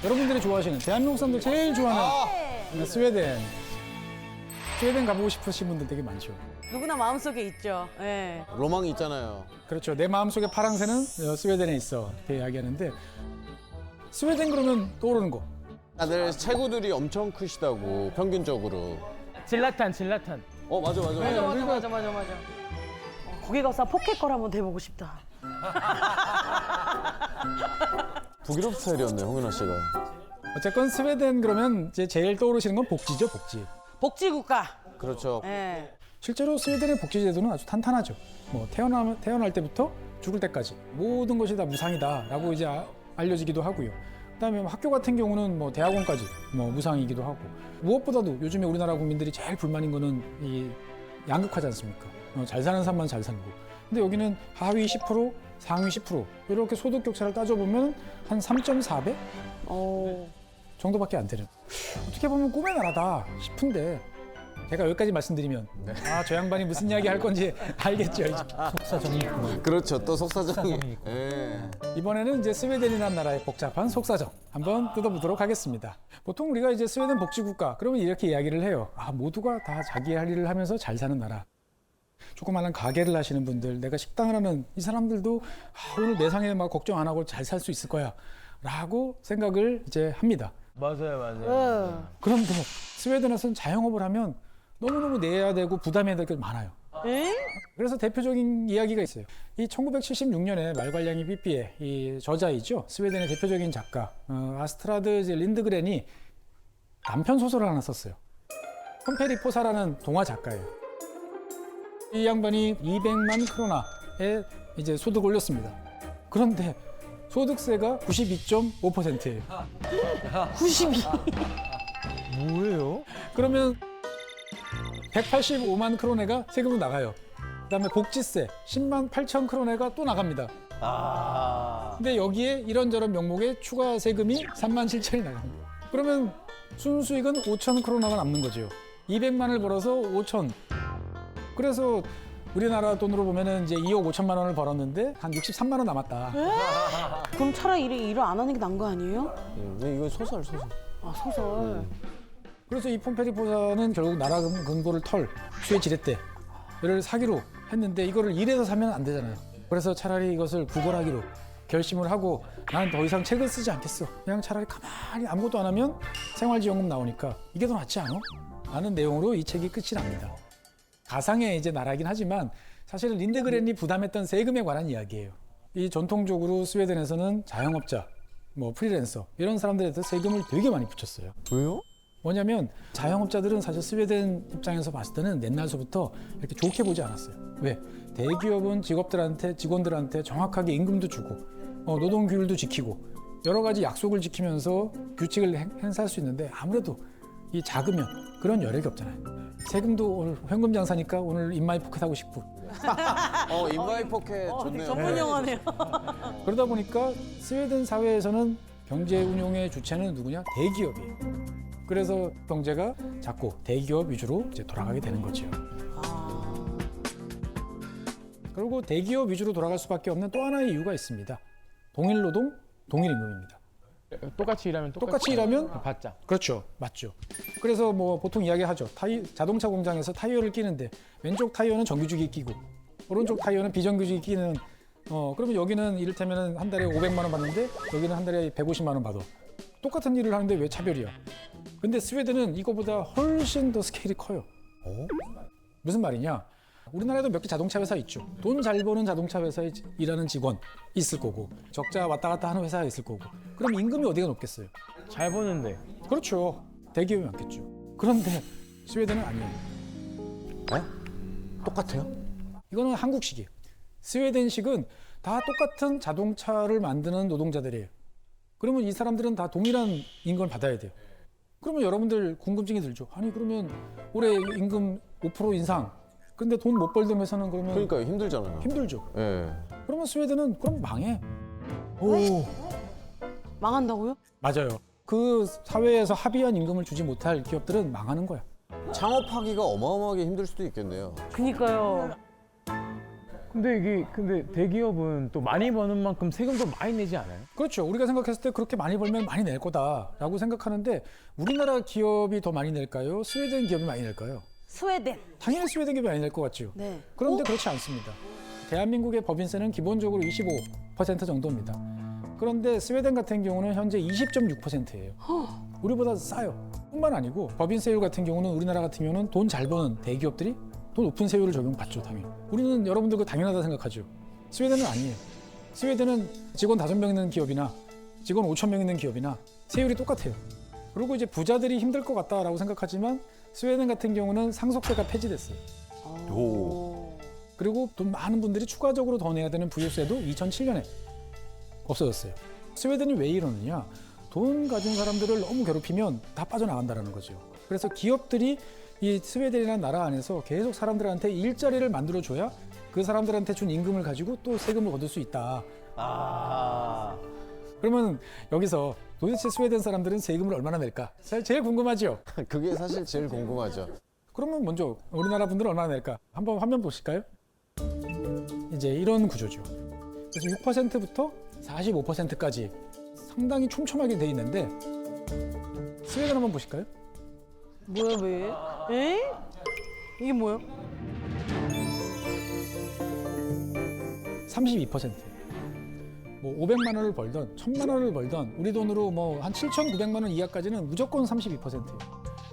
여러분들이 좋아하시는 대한민국 사람들 제일 좋아하는 스웨덴. 스웨덴 가보고 싶으신 분들 되게 많죠. 누구나 마음속에 있죠. 예. 로망이 있잖아요. 그렇죠. 내 마음속에 파랑새는 스웨덴에 있어. 이렇게 이야기하는데 스웨덴 그러면 떠오르는 거. 다들 체구들이 엄청 크시다고 평균적으로. 질라탄. 맞아. 맞아. 거기 가서 포켓걸 한번 대보고 싶다. 북유럽 스타일이었네, 홍윤아 씨가. 어쨌건 스웨덴 그러면 이제 제일 떠오르시는 건 복지죠, 복지. 복지국가. 그렇죠. 예. 실제로 스웨덴의 복지 제도는 아주 탄탄하죠. 뭐 태어날 때부터 죽을 때까지 모든 것이 다 무상이다라고 이제 알려지기도 하고요. 그다음에 학교 같은 경우는 뭐 대학원까지 뭐 무상이기도 하고 무엇보다도 요즘에 우리나라 국민들이 제일 불만인 거는 이 양극화지 않습니까? 잘 사는 사람만 잘 사는 거. 근데 여기는 하위 10%, 상위 10% 이렇게 소득 격차를 따져보면 한 3.4배 정도밖에 안 되는. 어떻게 보면 꿈의 나라다 싶은데 제가 여기까지 말씀드리면 저 양반이 무슨 이야기 할 건지 알겠죠. 이제. 속사정이. 그렇죠. 또 속사정이. 예. 이번에는 이제 스웨덴이라는 나라의 복잡한 속사정 한번 뜯어보도록 하겠습니다. 보통 우리가 이제 스웨덴 복지국가 그러면 이렇게 이야기를 해요. 모두가 다 자기 할 일을 하면서 잘 사는 나라. 조그마한 가게를 하시는 분들, 내가 식당을 하는 이 사람들도 오늘 매상에 막 걱정 안 하고 잘 살 수 있을 거야 라고 생각을 이제 합니다. 맞아요. 그런데 스웨덴에서는 자영업을 하면 너무너무 내야 되고 부담해야 될 게 많아요. 에? 그래서 대표적인 이야기가 있어요. 이 1976년에 말괄량이 삐삐의 이 저자이죠. 스웨덴의 대표적인 작가 아스트라드 린드그렌이 단편 소설을 하나 썼어요. 컴페리포사라는 동화 작가예요. 이 양반이 200만 크로나에 이제 소득을 올렸습니다. 그런데 소득세가 92.5%예요. 92. 뭐예요? 그러면 185만 크로네가 세금으로 나가요. 그다음에 복지세 10만 8천 크로네가 또 나갑니다. 근데 여기에 이런저런 명목에 추가 세금이 3만 7천이 나갑니다. 그러면 순수익은 5천 크로나가 남는 거죠. 200만을 벌어서 5천. 그래서 우리나라 돈으로 보면은 이제 2억 5천만 원을 벌었는데 한 63만 원 남았다. 그럼 차라리 일을 안 하는 게 나은 거 아니에요? 이건 소설. 소설. 그래서 이 폼페리포사는 결국 나라 근고를 털 수의 지렛대를 사기로 했는데 이거를 일해서 사면 안 되잖아요. 그래서 차라리 이것을 구걸하기로 결심을 하고 나는 더 이상 책을 쓰지 않겠어. 그냥 차라리 가만히 아무것도 안 하면 생활지원금 나오니까 이게 더 낫지 않아? 라는 내용으로 이 책이 끝이 납니다. 가상의 이제 나라긴 하지만 사실은 린데그렌이 부담했던 세금에 관한 이야기예요. 이 전통적으로 스웨덴에서는 자영업자, 뭐 프리랜서 이런 사람들한테 세금을 되게 많이 붙였어요. 왜요? 뭐냐면 자영업자들은 사실 스웨덴 입장에서 봤을 때는 옛날서부터 이렇게 좋게 보지 않았어요. 왜? 대기업은 직원들한테 정확하게 임금도 주고 노동 규율도 지키고 여러 가지 약속을 지키면서 규칙을 행사할 수 있는데 아무래도 이 작으면 그런 여력이 없잖아요. 세금도 오늘 현금 장사니까 오늘 인마이 포켓 하고 싶고 인마이 포켓 좋네요. 전문 영화네요. 그러다 보니까 스웨덴 사회에서는 경제 운용의 주체는 누구냐? 대기업이에요. 그래서 경제가 자꾸 대기업 위주로 이제 돌아가게 되는 거죠. 그리고 대기업 위주로 돌아갈 수밖에 없는 또 하나의 이유가 있습니다. 동일 노동, 동일 임금입니다. 똑같이 일하면 똑같이 일하면 받자. 그렇죠, 맞죠. 그래서 뭐 보통 이야기하죠. 자동차 공장에서 타이어를 끼는데 왼쪽 타이어는 정규직이 끼고 오른쪽 타이어는 비정규직이 끼는. 그러면 여기는 이를테면 한 달에 500만 원 받는데 여기는 한 달에 150만 원 받아. 똑같은 일을 하는데 왜 차별이야? 근데 스웨덴은 이거보다 훨씬 더 스케일이 커요. 무슨 말이냐? 우리나라에도 몇 개 자동차 회사 있죠. 돈 잘 버는 자동차 회사에 일하는 직원 있을 거고 적자 왔다 갔다 하는 회사가 있을 거고 그럼 임금이 어디가 높겠어요? 잘 보는데. 그렇죠. 대기업이 많겠죠. 그런데 스웨덴은 아니에요. 똑같아요? 이거는 한국식이에요. 스웨덴식은 다 똑같은 자동차를 만드는 노동자들이에요. 그러면 이 사람들은 다 동일한 임금을 받아야 돼요. 그러면 여러분들 궁금증이 들죠. 아니 그러면 올해 임금 5% 인상. 근데 돈 못 벌던 회사는 그러면 그러니까 힘들잖아요. 힘들죠. 예. 그러면 스웨덴은 그럼 망해. 망한다고요? 맞아요. 그 사회에서 합의한 임금을 주지 못할 기업들은 망하는 거야. 창업하기가 어마어마하게 힘들 수도 있겠네요. 그니까요. 근데 대기업은 또 많이 버는 만큼 세금도 많이 내지 않아요? 그렇죠. 우리가 생각했을 때 그렇게 많이 벌면 많이 낼 거다라고 생각하는데 우리나라 기업이 더 많이 낼까요? 스웨덴 기업이 많이 낼까요? 스웨덴. 당연히 스웨덴 기업이 많이 낼 것 같죠. 네. 그런데 그렇지 않습니다. 대한민국의 법인세는 기본적으로 25% 정도입니다. 그런데 스웨덴 같은 경우는 현재 20.6%예요. 우리보다 싸요. 뿐만 아니고 법인세율 같은 경우는 우리나라 같은 경우는 돈 잘 버는 대기업들이 더 높은 세율을 적용받죠, 당연히. 우리는 여러분들 그 당연하다 생각하죠. 스웨덴은 아니에요. 스웨덴은 직원 5명 있는 기업이나 직원 5,000명 있는 기업이나 세율이 똑같아요. 그리고 이제 부자들이 힘들 것 같다라고 생각하지만 스웨덴 같은 경우는 상속세가 폐지됐어요. 오. 그리고 돈 많은 분들이 추가적으로 더 내야 되는 부유세도 2007년에 없어졌어요. 스웨덴이 왜 이러느냐? 돈 가진 사람들을 너무 괴롭히면 다 빠져나간다는 거죠. 그래서 기업들이 이 스웨덴이라는 나라 안에서 계속 사람들한테 일자리를 만들어줘야 그 사람들한테 준 임금을 가지고 또 세금을 거둘 수 있다. 그러면 여기서 도대체 스웨덴 사람들은 세금을 얼마나 낼까? 제일 궁금하죠? 그게 사실 제일 궁금하죠. 그러면 먼저 우리나라 분들은 얼마나 낼까? 한번 화면 보실까요? 이제 이런 구조죠. 그래서 6%부터 45%까지 상당히 촘촘하게 돼 있는데 스웨덴 한번 보실까요? 뭐야 왜? 에? 이게 뭐야? 32%. 뭐 500만 원을 벌던 1000만 원을 벌던 우리 돈으로 뭐 한 7,900만 원 이하까지는 무조건 32%예요.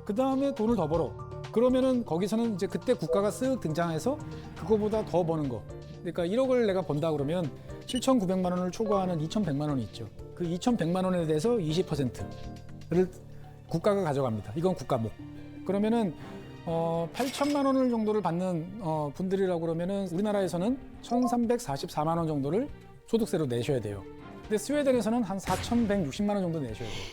그 다음에 돈을 더 벌어. 그러면은 거기서는 이제 그때 국가가 쓱 등장해서 그거보다 더 버는 거. 그러니까 1억을 내가 번다 그러면 7,900만 원을 초과하는 2,100만 원이 있죠. 그 2,100만 원에 대해서 20%를 국가가 가져갑니다. 이건 국가목. 그러면은 8천만 원을 정도를 받는 분들이라고 그러면은 우리나라에서는 1,344만 원 정도를 소득세로 내셔야 돼요. 근데 스웨덴에서는 한 4,160만 원 정도 내셔야 돼요.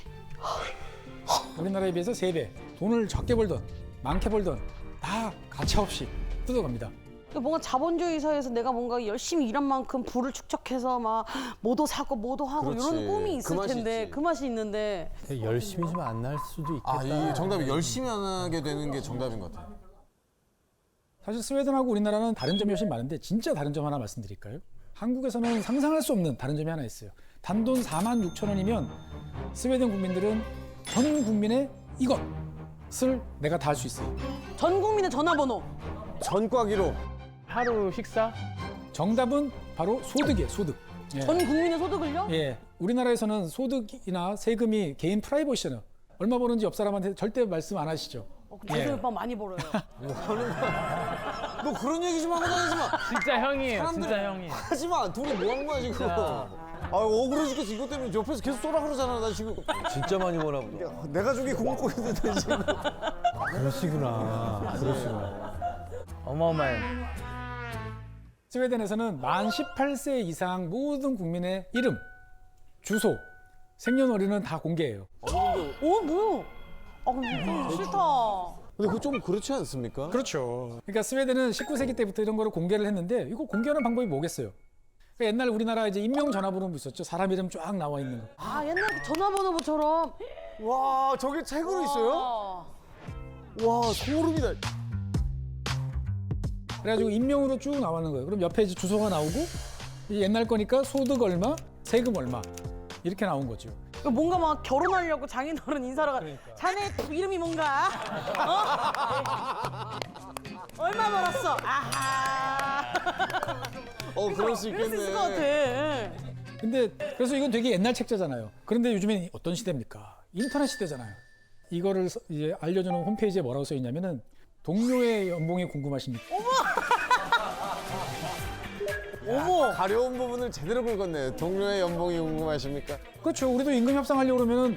우리나라에 비해서 3배. 돈을 적게 벌던 많게 벌던 다 가차없이 뜯어갑니다. 뭔가 자본주의 사회에서 내가 뭔가 열심히 일한 만큼 부를 축적해서 막 뭐도 사고 뭐도 하고 그렇지. 이런 꿈이 있을 그 맛이 텐데 있지. 그 맛이 있는데 열심히 좀 안 날 수도 있겠다. 아, 이 정답이 열심히 안 하게 되는 게 정답인 것 같아요. 사실 스웨덴하고 우리나라는 다른 점이 훨씬 많은데 진짜 다른 점 하나 말씀드릴까요? 한국에서는 상상할 수 없는 다른 점이 하나 있어요. 단돈 46,000원이면 스웨덴 국민들은 전 국민의 이것을 내가 다 할 수 있어요. 전 국민의 전화번호. 전과기로. 하루 식사? 정답은 바로 소득이에요, 소득. 예. 전 국민의 소득을요? 예. 우리나라에서는 소득이나 세금이 개인 프라이버시잖아요. 얼마 버는지 옆 사람한테 절대 말씀 안 하시죠. 재수 오빠 많이 벌어요. 너 그런 얘기 좀 하고 다니지 마. 진짜 형이에요. 사람들- 진짜 형이에요. 하지 마. 둘이 뭐 하는 거야, 지금. 아, 억울해 죽겠어. 이것 때문에 옆에서 계속 쏘라 그러잖아, 나 지금. 진짜 많이 버나 보다. 내가 저기 공을 꼬였는데 지금. 그러시구나. 어마어마해. 스웨덴에서는 만 18세 이상 모든 국민의 이름, 주소, 생년월일은 다 공개해요. 뭐야? 아 근데 싫다. 근데 그거 좀 그렇지 않습니까? 그렇죠. 그러니까 스웨덴은 19세기 때부터 이런 거를 공개를 했는데 이거 공개하는 방법이 뭐겠어요? 그러니까 옛날 우리나라 이제 인명전화번호 있었죠. 사람 이름 쫙 나와 있는 거. 아 옛날 그 전화번호부처럼. 와, 저게 책으로 있어요? 와, 소름이다. 그래가지고 인명으로 쭉 나오는 거예요. 그럼 옆에 이제 주소가 나오고 이제 옛날 거니까 소득 얼마, 세금 얼마 이렇게 나온 거죠. 뭔가 막 결혼하려고 장인어른 인사를 가. 자네 이름이 뭔가? 얼마 벌었어? 아하. 그럴 수 그럴 수 있을 것 있겠네. 같아. 근데 그래서 이건 되게 옛날 책자잖아요. 그런데 요즘엔 어떤 시대입니까? 인터넷 시대잖아요. 이거를 이제 알려주는 홈페이지에 뭐라고 써 있냐면은 동료의 연봉이 궁금하십니까? 어머, 가려운 부분을 제대로 긁었네. 동료의 연봉이 궁금하십니까? 그렇죠. 우리도 임금 협상하려고 그러면은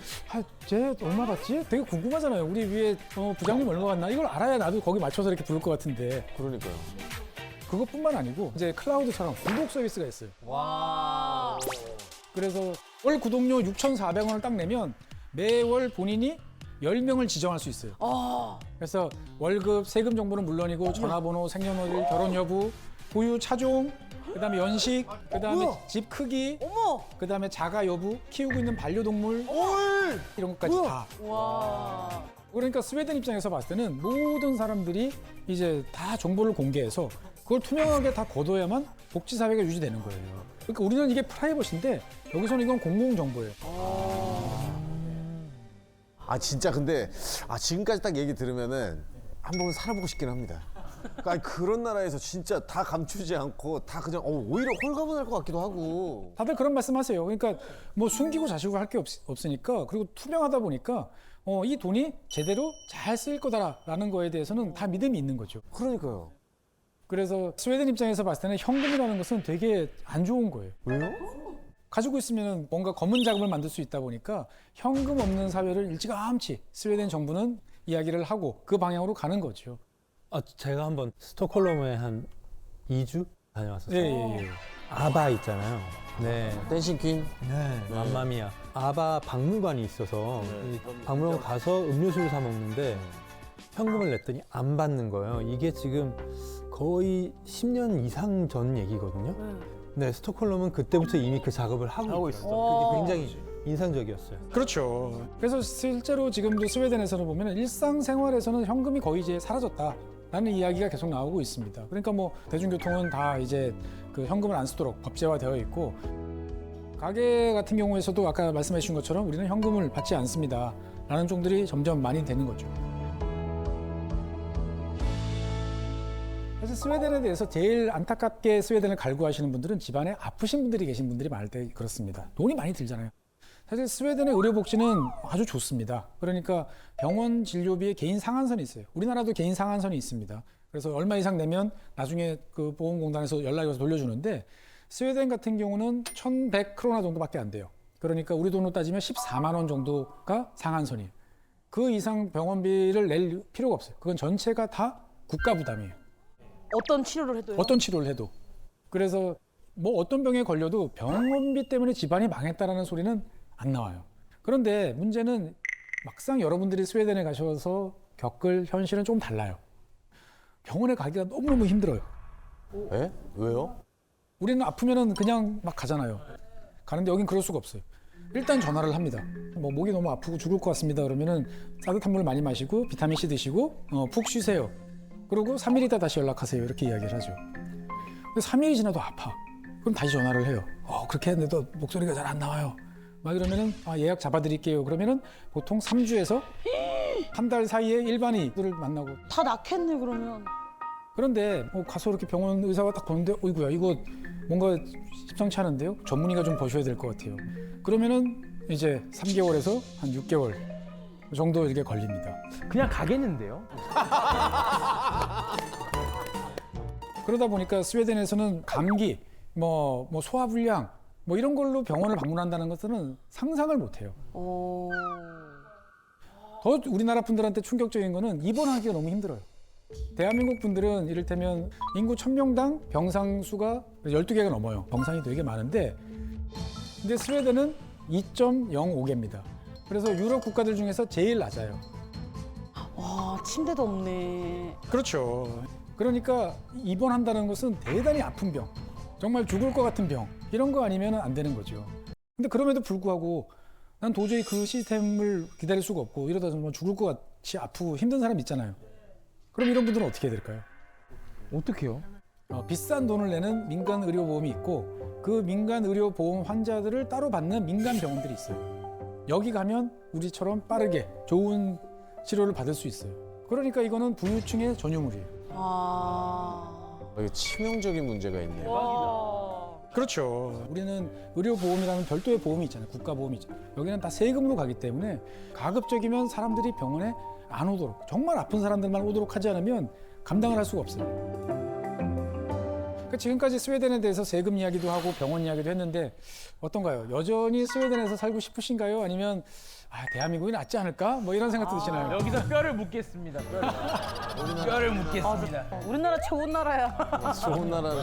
쟤 얼마 받지? 되게 궁금하잖아요. 우리 위에 부장님 얼마 받나? 이걸 알아야 나도 거기 맞춰서 이렇게 부를 것 같은데 그러니까요. 그것뿐만 아니고 이제 클라우드처럼 구독 서비스가 있어요. 와. 그래서 월 구독료 6,400원을 딱 내면 매월 본인이 10명을 지정할 수 있어요. 그래서 월급, 세금 정보는 물론이고 전화번호, 생년월일, 결혼 여부, 보유 차종, 그다음에 연식, 그다음에 집 크기, 어머. 그다음에 자가 여부, 키우고 있는 반려동물 이런 것까지 다. 와. 그러니까 스웨덴 입장에서 봤을 때는 모든 사람들이 이제 다 정보를 공개해서 그걸 투명하게 다 걷어야만 복지 사회가 유지되는 거예요. 그러니까 우리는 이게 프라이버시인데 여기서는 이건 공공 정보예요. 아 진짜 근데 지금까지 딱 얘기 들으면은 한번 살아보고 싶긴 합니다. 그러니까 그런 나라에서 진짜 다 감추지 않고 다 그냥 오히려 홀가분할 것 같기도 하고. 다들 그런 말씀하세요. 그러니까 뭐 숨기고 자시고 할 게 없으니까 그리고 투명하다 보니까 이 돈이 제대로 잘 쓰일 거다라는 거에 대해서는 다 믿음이 있는 거죠. 그러니까요. 그래서 스웨덴 입장에서 봤을 때는 현금이라는 것은 되게 안 좋은 거예요. 왜요? 가지고 있으면 뭔가 검은 자금을 만들 수 있다 보니까 현금 없는 사회를 일찌감치 스웨덴 정부는 이야기를 하고 그 방향으로 가는 거죠. 제가 한번 스톡홀름에 한 2주 다녀왔었어요. 예. 아바 있잖아요. 네. 댄싱 퀸. 네. 맘마미아. 아바 박물관이 있어서 이 박물관 가서 음료수를 사 먹는데 현금을 냈더니 안 받는 거예요. 이게 지금 거의 10년 이상 전 얘기거든요. 네, 스톡홀름은 그때부터 이미 그 작업을 하고 있었어요. 그게 굉장히 인상적이었어요. 그렇죠. 그래서 실제로 지금도 스웨덴에서는 보면 일상생활에서는 현금이 거의 이제 사라졌다라는 이야기가 계속 나오고 있습니다. 그러니까 뭐 대중교통은 다 이제 그 현금을 안 쓰도록 법제화되어 있고 가게 같은 경우에서도 아까 말씀해 주신 것처럼 우리는 현금을 받지 않습니다라는 쪽들이 점점 많이 되는 거죠. 사실 스웨덴에 대해서 제일 안타깝게 스웨덴을 갈구하시는 분들은 집안에 아프신 분들이 계신 분들이 많을 때 그렇습니다. 돈이 많이 들잖아요. 사실 스웨덴의 의료복지는 아주 좋습니다. 그러니까 병원 진료비에 개인 상한선이 있어요. 우리나라도 개인 상한선이 있습니다. 그래서 얼마 이상 내면 나중에 그 보험공단에서 연락이 와서 돌려주는데 스웨덴 같은 경우는 1,100 크로나 정도밖에 안 돼요. 그러니까 우리 돈으로 따지면 14만 원 정도가 상한선이에요. 그 이상 병원비를 낼 필요가 없어요. 그건 전체가 다 국가 부담이에요. 어떤 치료를 해도요? 어떤 치료를 해도. 그래서 뭐 어떤 병에 걸려도 병원비 때문에 집안이 망했다라는 소리는 안 나와요. 그런데 문제는 막상 여러분들이 스웨덴에 가셔서 겪을 현실은 좀 달라요. 병원에 가기가 너무너무 힘들어요. 에? 왜요? 우리는 아프면은 그냥 막 가잖아요. 가는데 여긴 그럴 수가 없어요. 일단 전화를 합니다. 뭐 목이 너무 아프고 죽을 것 같습니다. 그러면은 따뜻한 물 많이 마시고 비타민 C 드시고 푹 쉬세요. 그리고 3일 있다 다시 연락하세요. 이렇게 이야기를 하죠. 근데 3일이 지나도 아파. 그럼 다시 전화를 해요. 그렇게 했는데도 목소리가 잘 안 나와요. 막 이러면은 예약 잡아드릴게요. 그러면은 보통 3주에서 한 달 사이에 일반의들을 만나고. 다 낫겠네 그러면. 그런데 가서 이렇게 병원 의사가 딱 보는데 어이구야 이거 뭔가 심상치 않은데요? 전문의가 좀 보셔야 될 것 같아요. 그러면은 이제 3개월에서 한 6개월 정도 이렇게 걸립니다. 그냥 가겠는데요? 그러다 보니까 스웨덴에서는 감기, 뭐 소화불량 뭐 이런 걸로 병원을 방문한다는 것은 상상을 못해요. 더 우리나라 분들한테 충격적인 거는 입원하기가 너무 힘들어요. 대한민국 분들은 이를테면 인구 1000명당 병상 수가 12개가 넘어요. 병상이 되게 많은데 근데 스웨덴은 2.05개입니다. 그래서 유럽 국가들 중에서 제일 낮아요. 와 침대도 없네. 그렇죠. 그러니까 입원한다는 것은 대단히 아픈 병, 정말 죽을 것 같은 병 이런 거 아니면 안 되는 거죠. 근데 그럼에도 불구하고 난 도저히 그 시스템을 기다릴 수가 없고 이러다 정말 죽을 것 같이 아프고 힘든 사람 있잖아요. 그럼 이런 분들은 어떻게 해야 될까요? 어떡해요? 비싼 돈을 내는 민간 의료보험이 있고 그 민간 의료보험 환자들을 따로 받는 민간 병원들이 있어요. 여기 가면 우리처럼 빠르게 좋은 치료를 받을 수 있어요. 그러니까 이거는 부유층의 전유물이에요. 이게 치명적인 문제가 있네요. 그렇죠. 우리는 의료보험이라는 별도의 보험이 있잖아요. 국가보험이 있잖아요. 여기는 다 세금으로 가기 때문에 가급적이면 사람들이 병원에 안 오도록, 정말 아픈 사람들만 오도록 하지 않으면 감당을 할 수가 없어요. 그러니까 지금까지 스웨덴에 대해서 세금 이야기도 하고 병원 이야기도 했는데 어떤가요? 여전히 스웨덴에서 살고 싶으신가요? 아니면 대한민국이 낫지 않을까? 뭐 이런 생각 드시나요? 여기서 뼈를 묻겠습니다. 뼈를 묻겠습니다. 우리나라 좋은 나라야. 좋은 나라는.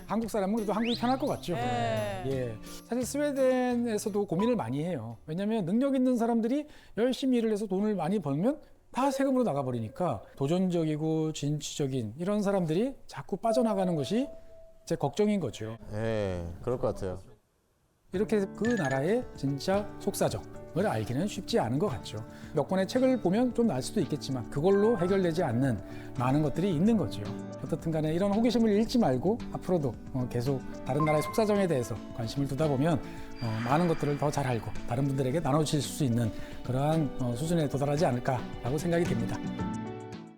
한국 사람은 그래도 한국이 편할 것 같죠. 예. 사실 스웨덴에서도 고민을 많이 해요. 왜냐하면 능력 있는 사람들이 열심히 일을 해서 돈을 많이 벌면 다 세금으로 나가버리니까 도전적이고 진취적인 이런 사람들이 자꾸 빠져나가는 것이 제 걱정인 거죠. 예, 그럴 것 같아요. 이렇게 그 나라의 진짜 속사정, 걸 알기는 쉽지 않은 것 같죠. 몇 권의 책을 보면 좀 날 수도 있겠지만 그걸로 해결되지 않는 많은 것들이 있는 거죠. 어떻든 간에 이런 호기심을 잃지 말고 앞으로도 계속 다른 나라의 속사정에 대해서 관심을 두다 보면 많은 것들을 더 잘 알고 다른 분들에게 나눠주실 수 있는 그러한 수준에 도달하지 않을까라고 생각이 됩니다.